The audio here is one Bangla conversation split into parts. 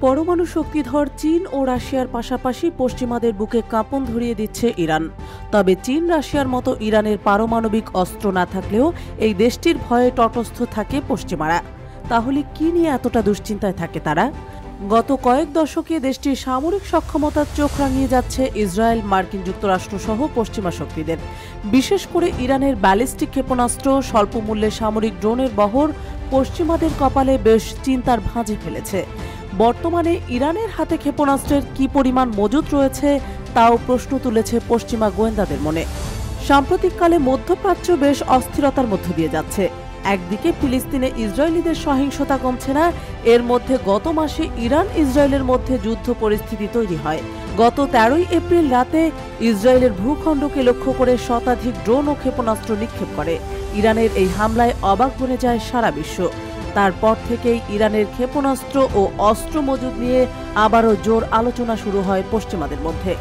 পরমাণু শক্তিধর চীন ও রাশিয়ার পাশাপাশি পশ্চিমাদের বুকে কাঁপন ধরিয়ে দিচ্ছে ইরান। তবে চীন রাশিয়ার মতো ইরানের পারমাণবিক অস্ত্র না থাকলেও এই দেশটির ভয়ে তটস্থ থাকে পশ্চিমারা। তাহলে কি নিয়ে এতটা দুশ্চিন্তায় থাকে তারা? গত কয়েক দশকে দেশটির সামরিক সক্ষমতার চোখ রাঙিয়ে যাচ্ছে ইসরায়েল, মার্কিন যুক্তরাষ্ট্র সহ পশ্চিমা শক্তিদের। বিশেষ করে ইরানের ব্যালিস্টিক ক্ষেপণাস্ত্র, স্বল্প মূল্যের সামরিক ড্রোনের বহর পশ্চিমাদের কপালে বেশ চিন্তার ভাঁজে ফেলেছে। বর্তমানে ইরানের হাতে ক্ষেপণাস্ত্রের কি পরিমাণ মজুত রয়েছে তাও প্রশ্ন তুলেছে পশ্চিমা গোয়েন্দাদের মনে। সাম্প্রতিককালে মধ্যপ্রাচ্য বেশ অস্থিরতার মধ্য দিয়ে যাচ্ছে। একদিকে ফিলিস্তিনে ইসরায়েলিদের সহিংসতা কমছে না, এর মধ্যে গত মাসে ইরান ইসরায়েলের মধ্যে যুদ্ধ পরিস্থিতি তৈরি হয়। গত 13 এপ্রিল রাতে ইসরায়েলের ভূখণ্ডকে লক্ষ্য করে শতাধিক ড্রোন ও ক্ষেপণাস্ত্র নিক্ষেপ করে। ইরানের এই হামলায় অবাক বনে যায় সারা বিশ্ব। তারপর থেকেই ইরানের ক্ষেপণাস্ত্র ও অস্ত্র মজুদ নিয়ে আবারও জোর আলোচনা শুরু হয় পশ্চিমাদের মধ্যে।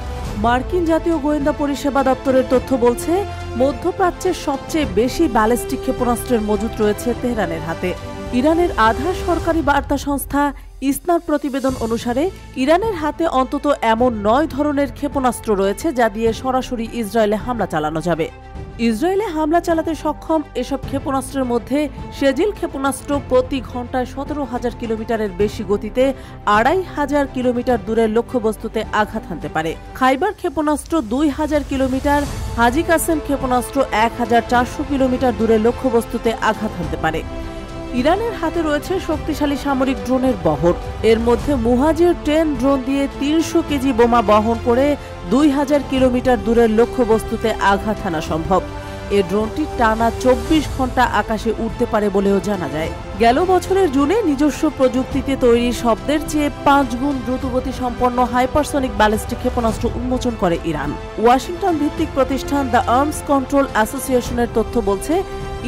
মার্কিন জাতীয় গোয়েন্দা পরিষেবা দপ্তরের তথ্য বলছে, মধ্যপ্রাচ্যের সবচেয়ে বেশি ব্যালিস্টিক ক্ষেপণাস্ত্রের মজুত রয়েছে তেহরানের হাতে। ইরানের আধা সরকারি বার্তা সংস্থা ইসনার প্রতিবেদন অনুসারে ইরানের হাতে অন্তত এমন 9 ধরনের ক্ষেপণাস্ত্র রয়েছে যা দিয়ে সরাসরি ইসরায়েলে হামলা চালানো যাবে। ইসরায়েলে হামলা চালাতে সক্ষম এসব ক্ষেপণাস্ত্রের মধ্যে সেজিল ক্ষেপণাস্ত্র প্রতি ঘন্টায় 17,000 কিলোমিটারের বেশি গতিতে 2,500 কিলোমিটার দূরের লক্ষ্যবস্তুতে আঘাত হানতে পারে। খাইবার ক্ষেপণাস্ত্র 2,000 কিলোমিটার, হাজি কাসেম ক্ষেপণাস্ত্র 1,400 কিলোমিটার দূরের লক্ষ্যবস্তুতে আঘাত হানতে পারে। ইরানের হাতে রয়েছে শক্তিশালী সামরিক ড্রোনের বহর। এর মধ্যে মুহাজির 10 ড্রোন দিয়ে 300 কেজি বোমা বহন করে 2,000 কিলোমিটার দূরের লক্ষ্যবস্তুতে আঘাত হানা সম্ভব। এ ড্রোনটি টানা 24 ঘন্টা আকাশে উড়তে পারে বলেও জানা যায়। গেল বছরের জুনে নিজস্ব প্রযুক্তিতে তৈরি শব্দের চেয়ে 5 গুণ দ্রুতগতি সম্পন্ন হাইপারসনিক ব্যালিস্টিক ক্ষেপণাস্ত্র উন্মোচন করে ইরান। ওয়াশিংটন ভিত্তিক প্রতিষ্ঠান দ্য আর্মস কন্ট্রোল অ্যাসোসিয়েশনের তথ্য বলছে,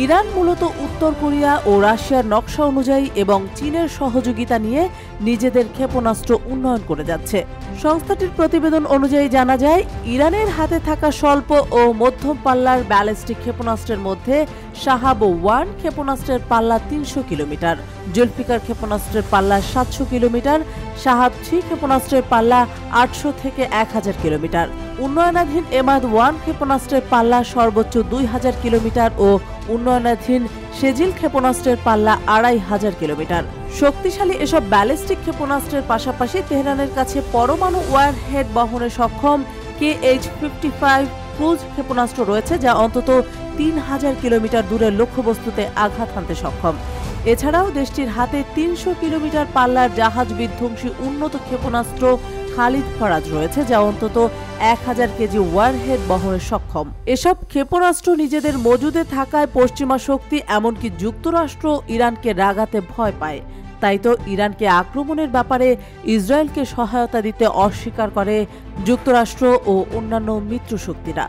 ইরান মূলত উত্তর কোরিয়া ও রাশিয়ার নকশা অনুযায়ী এবং চীনের সহযোগিতা নিয়ে নিজেদের ক্ষেপণাস্ত্র উন্নয়ন করে যাচ্ছে। সংস্থাটির প্রতিবেদন অনুযায়ী জানা যায়, ইরানের হাতে থাকা স্বল্প ও মধ্যম পাল্লার ব্যালিস্টিক ক্ষেপণাস্ত্রের মধ্যে শাহাব-1 ক্ষেপণাস্ত্রের পাল্লা 300 কিলোমিটার, জুলফিকার ক্ষেপণাস্ত্রের পাল্লা 700 কিলোমিটার, শাহাব-3 ক্ষেপণাস্ত্রের পাল্লা 800 থেকে 1000 কিলোমিটার। উন্নয়নাধীন এমাদ-1 ক্ষেপণাস্ত্রের পাল্লা সর্বোচ্চ 2000 কিলোমিটার ও উন্নয়নাধীন সেজিল ক্ষেপণাস্ত্রের পাল্লা 2500 কিলোমিটার। শক্তিশালী এসব ব্যালিস্টিক ক্ষেপণাস্ত্রের পাশাপাশি তেহরানের কাছে পরমাণু ওয়ারহেড বহনে সক্ষম KH-55 ক্রুজ ক্ষেপণাস্ত্র রয়েছে, যা অন্তত 3000 কিলোমিটার দূরের লক্ষ্যবস্তুতে আঘাত হানতে সক্ষম। এছাড়াও দেশটির হাতে 300 কিলোমিটার পাল্লার জাহাজ বিধ্বংসী উন্নত ক্ষেপণাস্ত্র খালিদ ফরাজ রয়েছে, যা অন্তত 1000 কেজি ওয়ারহেড বহনে সক্ষম। এসব ক্ষেপণাস্ত্র নিজেদের মজুদে থাকায় পশ্চিমা শক্তি এমনকি যুক্তরাষ্ট্র ইরানকে রাগাতে ভয় পায়। তাই তো ইরানকে আক্রমণের ব্যাপারে ইসরায়েলকে সহায়তা দিতে অস্বীকার করে যুক্তরাষ্ট্র ও অন্যান্য মিত্র শক্তিরা।